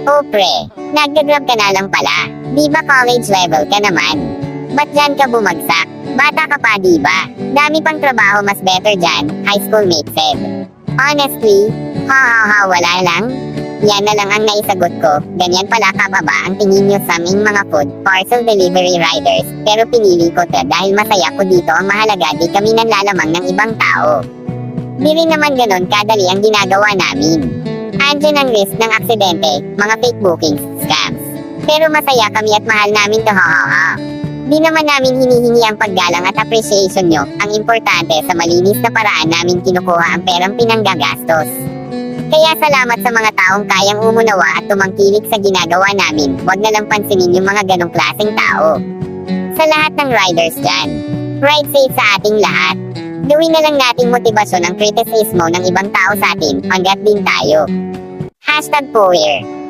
Oh pre, nag-grab ka na lang pala. Di ba college level ka naman? Ba't dyan ka bumagsak? Bata ka pa di ba? Dami pang trabaho mas better dyan, high school mate said. Honestly, wala lang. Yan na lang ang naisagot ko. Ganyan pala kababa ang tingin nyo sa aming mga food parcel delivery riders. Pero pinili ko to dahil masaya ko dito, ang mahalaga di kami nanlalamang ng ibang tao. Di rin naman ganon kadali ang ginagawa namin. Andyan ang risk ng aksidente, mga fake bookings, scams. Pero masaya kami at mahal namin to Di naman namin hinihingi ang paggalang at appreciation nyo. Ang importante sa malinis na paraan namin kinukuha ang perang pinanggagastos. Kaya salamat sa mga taong kayang umunawa at tumangkilik sa ginagawa namin. Huwag na lang pansinin yung mga ganong klaseng tao. Sa lahat ng riders dyan, ride safe sa ating lahat. Gawin na lang nating motibasyon ang kritisismo ng ibang tao sa atin, hanggat din tayo. #Power